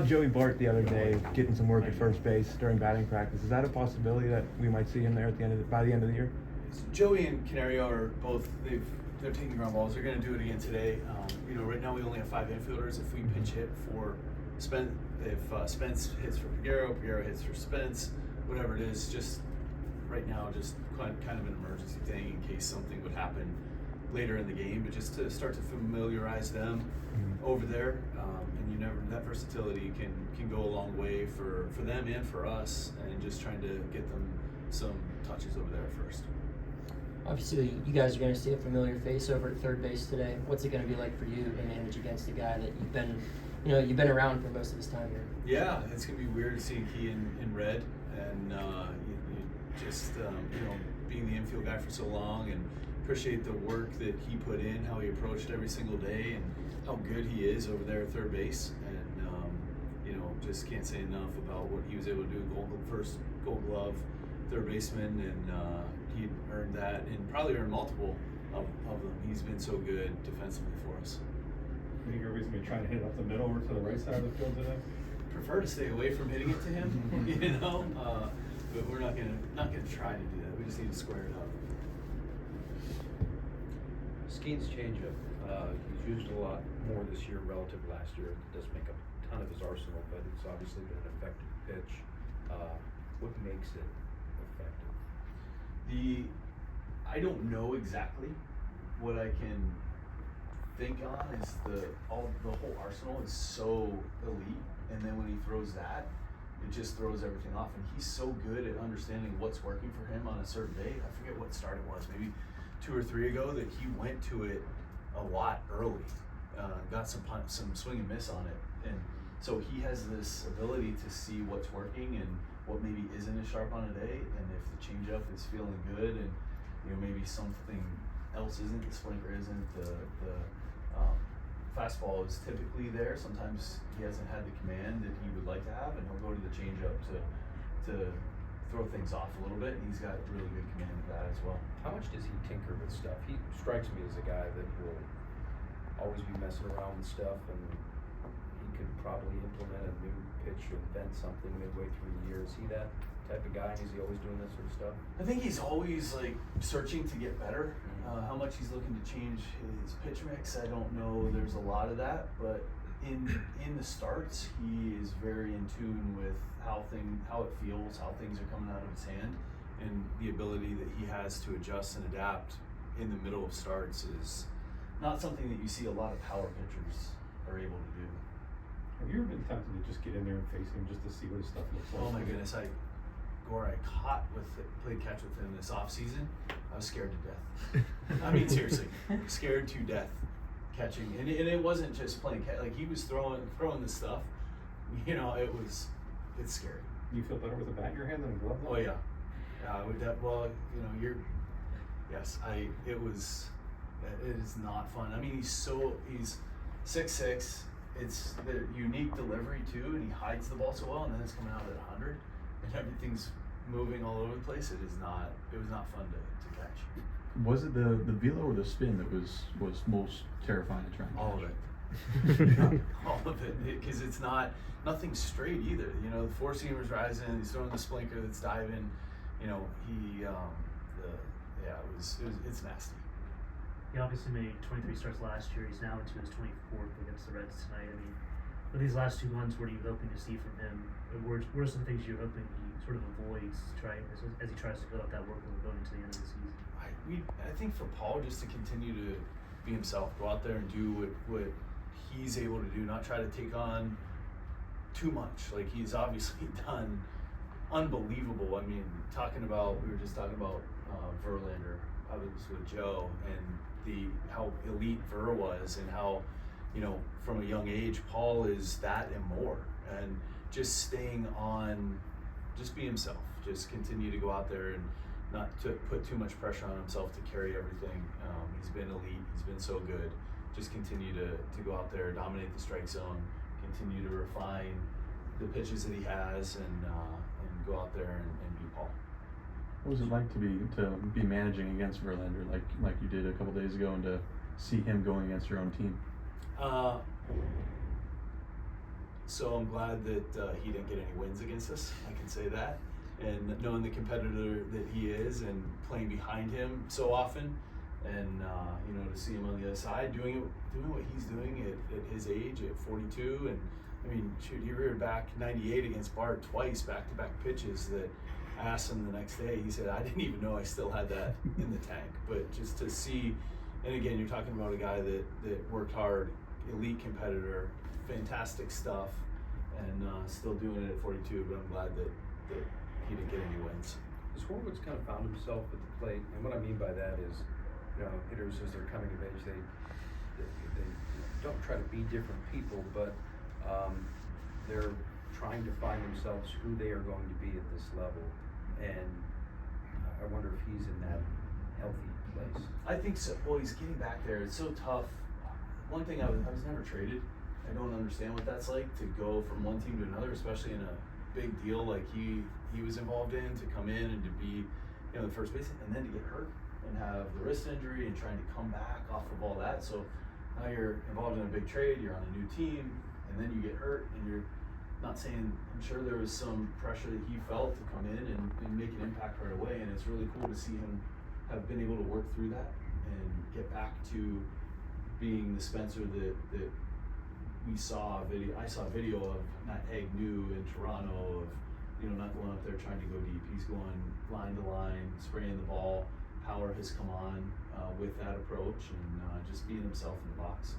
Joey Bart the other day getting some work at first base during batting practice. Is that a possibility that we might see him there at the end of by the end of the year? Joey and Canario are both they're taking ground balls. They're going to do it again today. Right now we only have 5 infielders. If we pinch hit for Spence, if Spence hits for Peguero hits for Spence, whatever it is, just right now, just kind of an emergency thing in case something would happen later in the game, but just to start to familiarize them over there. And that versatility can go a long way for them and for us, and just trying to get them some touches over there first. Obviously, you guys are going to see a familiar face over at third base today. What's it going to be like for you to manage against a guy that you've been around for most of his time here? Yeah, it's going to be weird seeing Key in red, and being the infield guy for so long, and appreciate the work that he put in, how he approached every single day, and how good he is over there at third base. And just can't say enough about what he was able to do. First Gold Glove third baseman, and he earned that, and probably earned multiple of them. He's been so good defensively for us. You think everybody's going to try to hit it up the middle or to the right side of the field today? Prefer to stay away from hitting it to him, but we're not gonna try to do that. We just need to square it up. Skeen's changeup. He's used a lot more this year relative to last year. It does make a ton of his arsenal, but it's obviously been an effective pitch. What makes it effective? I don't know exactly. What I can think on is the whole arsenal is so elite, and then when he throws that, it just throws everything off. And he's so good at understanding what's working for him on a certain day. I forget what start it was, maybe 2 or 3 ago, that he went to it a lot early, got some swing and miss on it, and so he has this ability to see what's working and what maybe isn't as sharp on a day. And if the changeup is feeling good, and maybe something else isn't, the splinter isn't, the fastball is typically there. Sometimes he hasn't had the command that he would like to have, and he'll go to the changeup to throw things off a little bit. And he's got really good command of that as well. How much does he tinker with stuff? He strikes me as a guy that will always be messing around with stuff, and he could probably implement a new pitch or invent something midway through the year. Is he that type of guy? Is he always doing this sort of stuff? I think he's always searching to get better. How much he's looking to change his pitch mix, I don't know. There's a lot of that, but in the starts, he is very in tune with how it feels, how things are coming out of his hand, and the ability that he has to adjust and adapt in the middle of starts is not something that you see a lot of power pitchers are able to do. Have you ever been tempted to just get in there and face him just to see what his stuff looks like? Oh my goodness, I played catch with him this off season. I was scared to death. I mean, seriously, scared to death catching. And it wasn't just playing catch. He was throwing this stuff. It's scary. You feel better with a bat in your hand than a glove? Oh yeah. It is not fun. I mean, he's 6'6". It's the unique delivery too, and he hides the ball so well, and then it's coming out at 100, and everything's moving all over the place. It was not fun to catch. Was it the velo or the spin that was most terrifying to try and catch? All of it. Yeah, all of it, because it's nothing straight either. The four-seamer's rising, he's throwing the splinter that's diving. It's nasty. He obviously made 23 starts last year. He's now into his 24th against the Reds tonight. I mean, with these last 2 months, what are you hoping to see from him? What are some things you're hoping he sort of avoids as he tries to build up that workload going into the end of the season? I think for Paul, just to continue to be himself, go out there and do what he's able to do, not try to take on too much. He's obviously done unbelievable. I mean, we were just talking about Verlander. I was with Joe, and how elite Ver was, and how from a young age Paul is that and more, and just staying on, just be himself, just continue to go out there and not to put too much pressure on himself to carry everything. He's been elite, he's been so good. Just continue to go out there, dominate the strike zone, continue to refine the pitches that he has, and go out there and be Paul. What was it like to be managing against Verlander like you did a couple days ago, and to see him going against your own team? So I'm glad that he didn't get any wins against us. I can say that. And knowing the competitor that he is and playing behind him so often, and you know, to see him on the other side doing what he's doing at his age at 42, and I mean, shoot, he reared back 98 against Bart twice, back-to-back pitches. That I asked him the next day. He said, "I didn't even know I still had that in the tank." But just to see, and again, you're talking about a guy that worked hard, elite competitor, fantastic stuff, and still doing it at 42. But I'm glad that he didn't get any wins. Has Horwitz kind of found himself at the plate? And what I mean by that is, you know, hitters as they're coming of age, they don't try to be different people, but they're trying to find themselves who they are going to be at this level. And I wonder if he's in that healthy place. I think so. Well, he's getting back there. It's so tough. One thing, I was never traded. I don't understand what that's like to go from one team to another, especially in a big deal like he was involved in, to come in and to be, you know, the first baseman, and then to get hurt and have the wrist injury and trying to come back off of all that. So now you're involved in a big trade, you're on a new team, and then you get hurt, and you're not saying, I'm sure there was some pressure that he felt to come in and make an impact right away, and it's really cool to see him have been able to work through that and get back to being the Spencer that we saw I saw a video of Matt Agnew in Toronto of, you know, not going up there trying to go deep. He's going line to line, spraying the ball. Power has come on with that approach, and just being himself in the box.